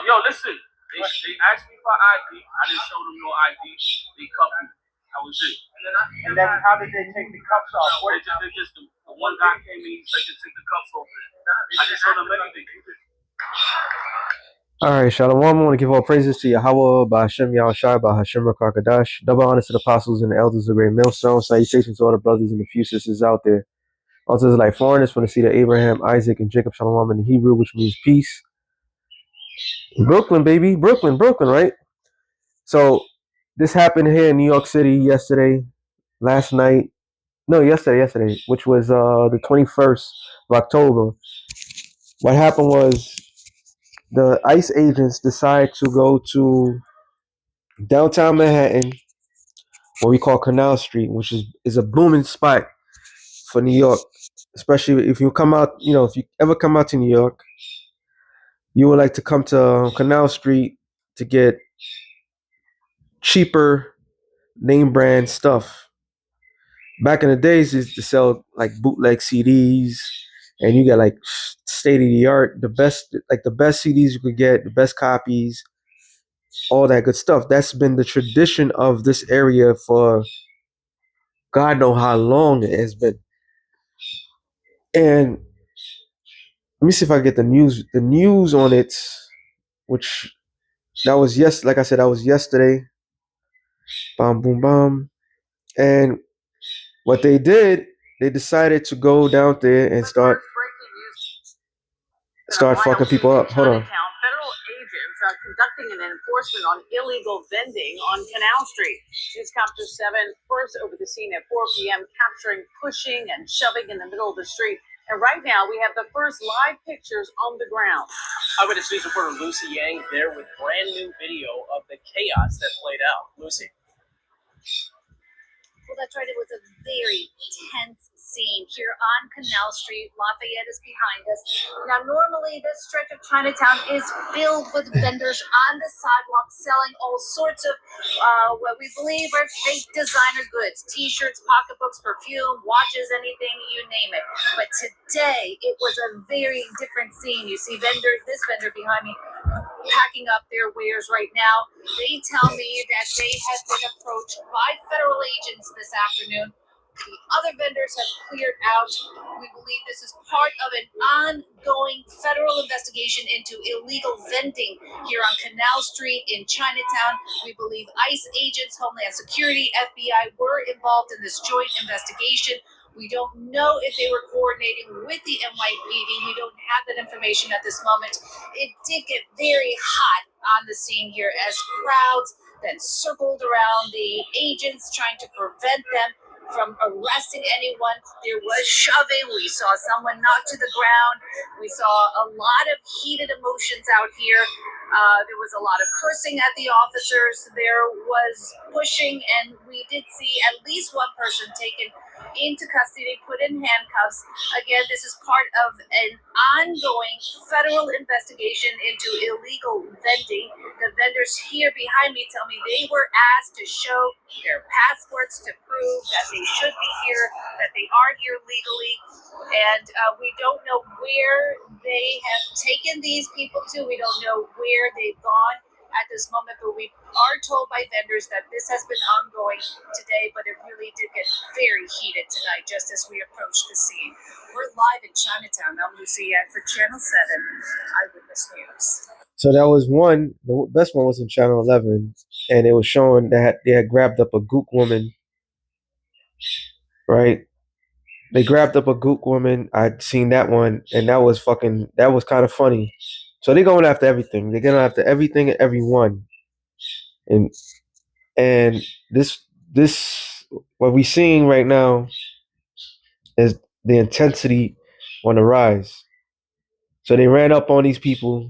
Yo, listen. They asked me for ID. I didn't show them no ID. They cuffed me. That was it. And then how did they take the cuffs off? They just the one guy came in. He said to take the cuffs off. I didn't show them anything. All right, Shalom. I want to give all praises to Yahweh, Ba'Hashem Yahushai, Ba'Hashem Rakakadash. Double honors to the apostles and the elders of the great millstone. Salutations to all the brothers and the few sisters out there. Also, it's like foreigners from the seed of Abraham, Isaac, and Jacob. Shalom in the Hebrew, which means peace. Brooklyn, baby. Brooklyn, right? So, this happened here in New York City yesterday, yesterday, which was the 21st of October. What happened was the ICE agents decided to go to downtown Manhattan, what we call Canal Street, which is a booming spot for New York, especially if you come out, if you ever come out to New York, you would like to come to Canal Street to get cheaper name brand stuff. Back in the days, is to sell like bootleg CDs, and you get like state of the art, the best CDs you could get, the best copies, all that good stuff. That's been the tradition of this area for God know how long it has been. And let me see if I get the news on it, which that was like I said, that was yesterday. Bam, boom, bam. And what they did, they decided to go down there and start fucking people up. Hold on. Federal agents are conducting an enforcement on illegal vending on Canal Street. Newscopter 7 first over the scene at 4 p.m., capturing pushing and shoving in the middle of the street. And right now, we have the first live pictures on the ground. Eyewitness News reporter Lucy Yang there with brand new video of the chaos that played out. Lucy. Well, that's right. It was a very tense scene here on Canal Street. Lafayette is behind us. Now, normally this stretch of Chinatown is filled with vendors on the sidewalk selling all sorts of what we believe are fake designer goods, T-shirts, pocketbooks, perfume, watches, anything, you name it. But today, it was a very different scene. You see this vendor behind me, packing up their wares right now. They tell me that they have been approached by federal agents this afternoon. The other vendors have cleared out. We believe this is part of an ongoing federal investigation into illegal vending here on Canal Street in Chinatown. We believe ICE agents, Homeland Security, FBI were involved in this joint investigation. We don't know if they were coordinating with the NYPD. We don't have that information at this moment. It did get very hot on the scene here as crowds then circled around the agents, trying to prevent them from arresting anyone. There was shoving. We saw someone knocked to the ground. We saw a lot of heated emotions out here. There was a lot of cursing at the officers. There was pushing, and we did see at least one person taken into custody, put in handcuffs. Again, this is part of an ongoing federal investigation into illegal vending. The vendors here behind me tell me they were asked to show their passports to prove that they should be here, that they are here legally. And we don't know where they have taken these people to. We don't know where they've gone at this moment, but we are told by vendors that this has been ongoing today, but it really did get very heated tonight just as we approach the scene. We're live in Chinatown. I'm Lucy Yang for Channel 7 Eyewitness News. So that was one. The best one was in Channel 11, and it was showing that they had grabbed up a gook woman, right? They grabbed up a gook woman. I'd seen that one, and that was kind of funny. So they're going after everything. They're going after everything and everyone. And this what we're seeing right now is the intensity on the rise. So they ran up on these people.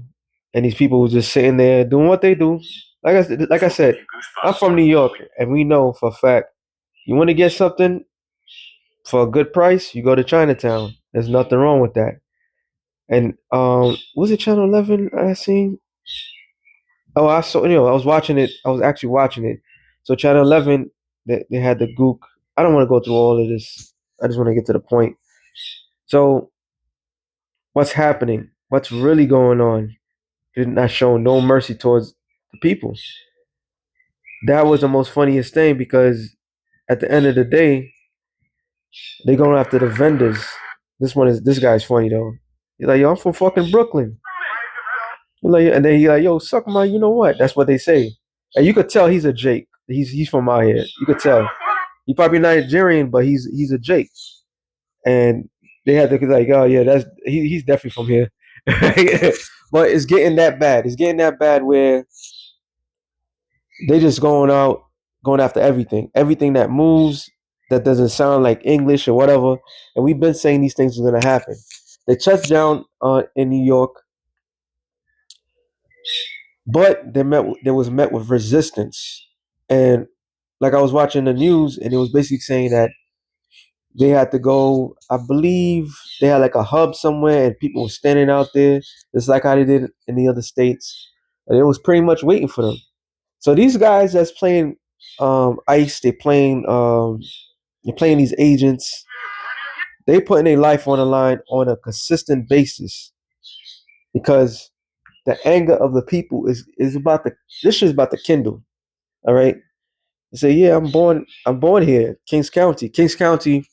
and these people were just sitting there doing what they do. Like I said, I'm from New York, and we know for a fact you want to get something for a good price, you go to Chinatown. There's nothing wrong with that. And was it Channel 11 I seen? Oh, I saw. I was watching it. I was actually watching it. So Channel 11, they had the gook. I don't want to go through all of this. I just want to get to the point. So what's happening? What's really going on? They're not showing no mercy towards the people. That was the most funniest thing because at the end of the day, they going after the vendors. This guy's funny though. He's like, yo, I'm from fucking Brooklyn. Like, and then he like, yo, suck my, you know what? That's what they say. And you could tell he's a Jake. He's from out here. You could tell. He probably Nigerian, but he's a Jake. And they had to be like, oh yeah, he's definitely from here. But it's getting that bad. It's getting that bad where they just going after everything that moves, that doesn't sound like English or whatever. And we've been saying these things are gonna happen. They touched down in New York, but they was met with resistance. And like I was watching the news, and it was basically saying that they had to go. I believe they had like a hub somewhere, and people were standing out there, just like how they did in the other states, and it was pretty much waiting for them. So these guys that's playing ice, they're playing these agents. They putting their life on the line on a consistent basis because the anger of the people is about to this shit is about to kindle. All right. They say, yeah, I'm born here, Kings County. Kings County,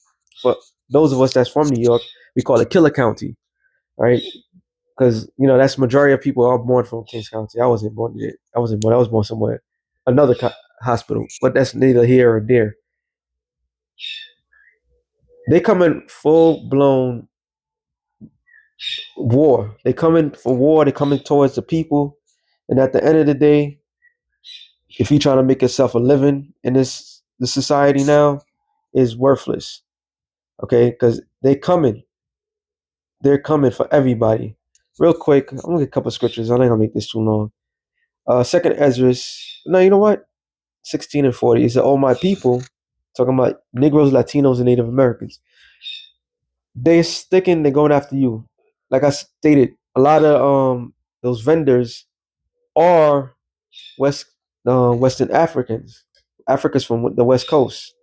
for those of us that's from New York, we call it Killer County. All right. Because that's the majority of people are born from Kings County. I wasn't born there. I wasn't born. I was born somewhere, another hospital. But that's neither here or there. They come in full blown war. They come in for war. They coming towards the people, and at the end of the day, if you're trying to make yourself a living in this society now, is worthless. Okay, because they're coming for everybody. Real quick, I'm gonna get a couple of scriptures. I ain't gonna make this too long. Second Ezra. No, you know what? 16 and 40. He said, "Oh my people," talking about Negroes, Latinos, and Native Americans. They're going after you. Like I stated, a lot of those vendors are West Western Africans, Africans from the West Coast,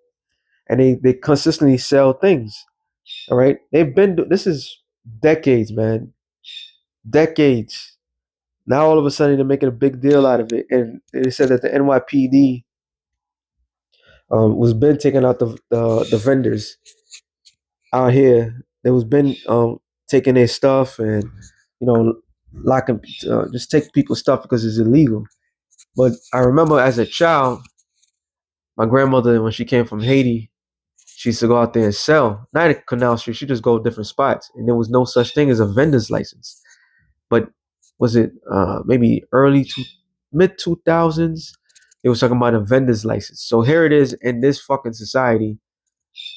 and they consistently sell things. All right, this is decades, man, decades. Now all of a sudden they're making a big deal out of it, and they said that the NYPD was been taking out the vendors out here. They was been taking their stuff and locking just take people's stuff because it's illegal. But I remember as a child, my grandmother, when she came from Haiti, she used to go out there and sell. Not at Canal Street, she just go to different spots, and there was no such thing as a vendor's license. But was it maybe mid 2000s? They was talking about a vendor's license. So here it is in this fucking society,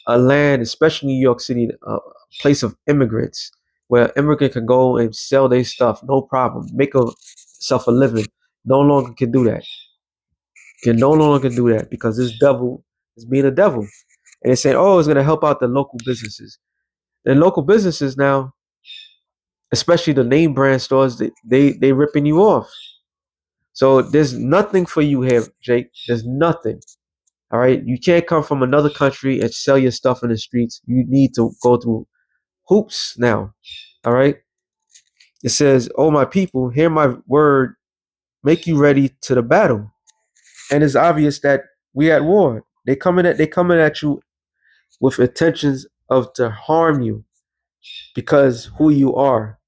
a land, especially New York City, a place of immigrants, where immigrant can go and sell their stuff, no problem, make self a living. No longer can do that. Can no longer do that because this devil is being a devil, and they say, oh, it's gonna help out the local businesses. And local businesses now, especially the name brand stores, they ripping you off. So there's nothing for you here, Jake. There's nothing. All right, you can't come from another country and sell your stuff in the streets. You need to go through hoops now. All right. It says, "Oh my people, hear my word. Make you ready to the battle." And it's obvious that we at war. They coming at you with intentions of to harm you because who you are.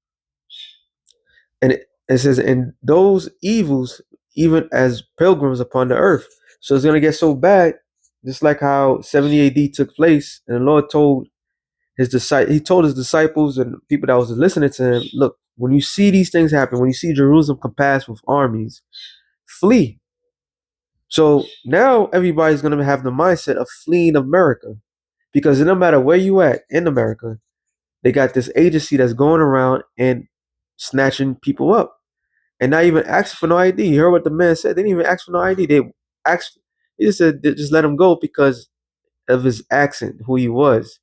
And it says, "And those evils, even as pilgrims upon the earth." So it's gonna get so bad, just like how 70 AD took place, and the Lord told he told his disciples and people that was listening to him, look, when you see these things happen, when you see Jerusalem compassed with armies, flee. So now everybody's gonna have the mindset of fleeing America, because no matter where you at in America, they got this agency that's going around and snatching people up. and not even asking for no ID. You heard what the man said. They didn't even ask for no ID. Asked. He just said just let him go because of his accent, who he was.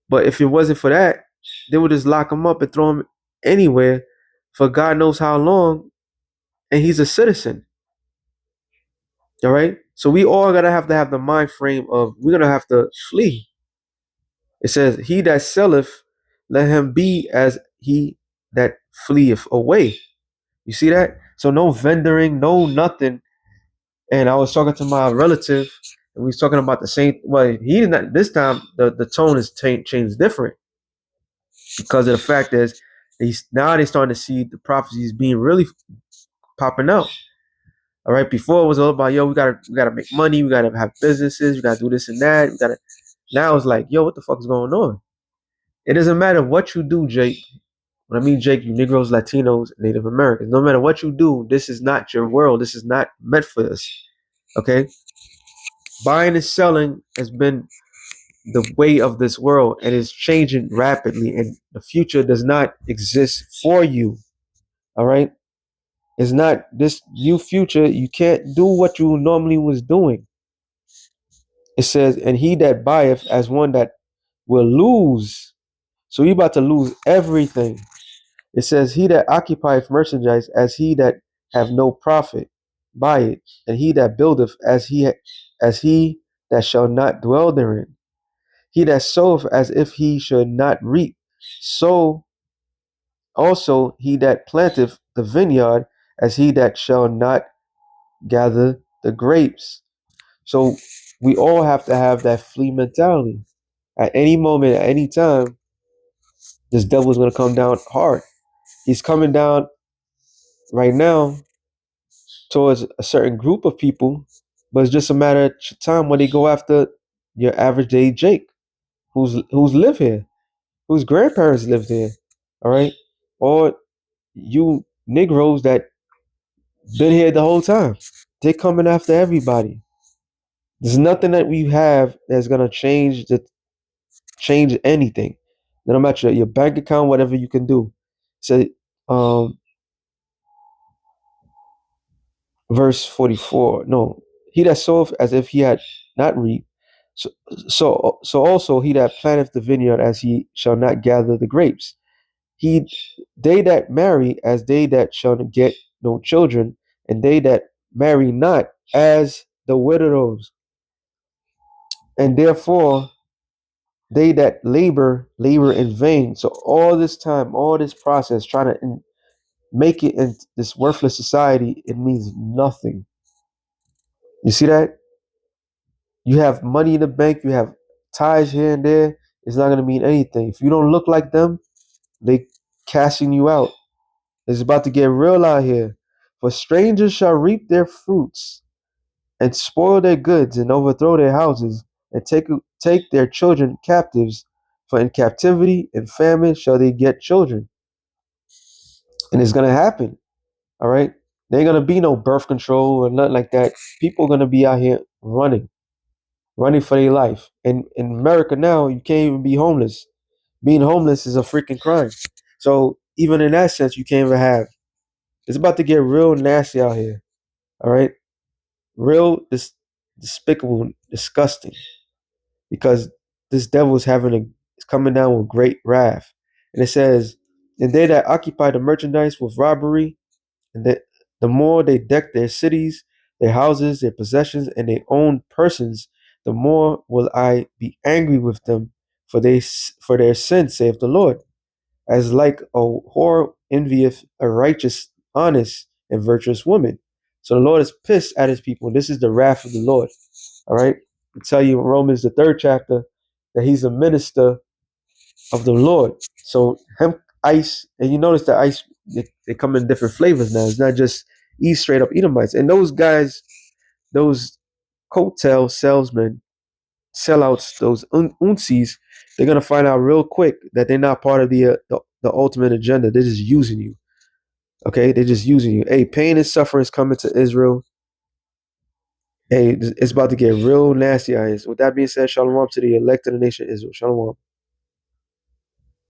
But if it wasn't for that, they would just lock him up and throw him anywhere for God knows how long. And he's a citizen. All right. So we all gotta have to have the mind frame of we're gonna have to flee. It says, "He that selleth, let him be as he that fleeth away." You see that? So no vendoring, no nothing. And I was talking to my relative, and we was talking about the same. Well, he did not this time. The tone is changed different because of the fact that now they're starting to see the prophecies being really popping out. All right. Before it was all about, yo, we gotta make money, we gotta have businesses, we gotta do this and that. We gotta Now it's like, yo, what the fuck is going on? It doesn't matter what you do, Jake. When I mean Jake, you Negroes, Latinos, Native Americans. No matter what you do, this is not your world. This is not meant for us. Okay? Buying and selling has been the way of this world and it's changing rapidly. And the future does not exist for you. All right? It's not this new future. You can't do what you normally was doing. It says, and he that buyeth as one that will lose. So you about to lose everything. It says, he that occupieth merchandise as he that have no profit, buy it, and he that buildeth as he that shall not dwell therein. He that soweth as if he should not reap, so also he that planteth the vineyard as he that shall not gather the grapes. So we all have to have that flea mentality. At any moment, at any time, this devil is going to come down hard. He's coming down right now towards a certain group of people, but it's just a matter of time when they go after your average day Jake, who's lived here, whose grandparents lived here, all right, or you Negroes that been here the whole time. They're coming after everybody. There's nothing that we have that's gonna change anything. No matter your bank account, whatever you can do. So, verse 44. No, he that soweth as if he had not reaped. So also he that planteth the vineyard as he shall not gather the grapes. They that marry as they that shall get no children, and they that marry not as the widows, and therefore they that labor in vain. So all this time, all this process, trying to make it in this worthless society, it means nothing. You see that? You have money in the bank, you have ties here and there. It's not gonna mean anything if you don't look like them. They casting you out. It's about to get real out here. For strangers shall reap their fruits, and spoil their goods, and overthrow their houses, and take their children captives. For in captivity and famine shall they get children, and it's gonna happen. All right, there ain't gonna be no birth control or nothing like that. People are gonna be out here running for their life. And in America now, you can't even be homeless. Being homeless is a freaking crime. So even in that sense, you can't even have. It's about to get real nasty out here. All right, real despicable, disgusting, because this devil is coming down with great wrath. And it says, and they that occupy the merchandise with robbery, and that the more they deck their cities, their houses, their possessions, and their own persons, the more will I be angry with them for their sin, saith the Lord. As like a whore envieth a righteous, honest, and virtuous woman. So the Lord is pissed at his people. This is the wrath of the Lord. All right. I tell you in Romans, the 3rd chapter, that he's a minister of the Lord. So hemp ice, and you notice that ice, they come in different flavors now. It's not just straight up Edomites. And those guys, those coattail salesmen, sellouts, those uncies, they're gonna find out real quick that they're not part of the ultimate agenda. They're just using you. Okay, they're just using you. Hey, pain and suffering is coming to Israel. Hey, it's about to get real nasty, guys. With that being said, shalom to the elect of the nation Israel. Shalom.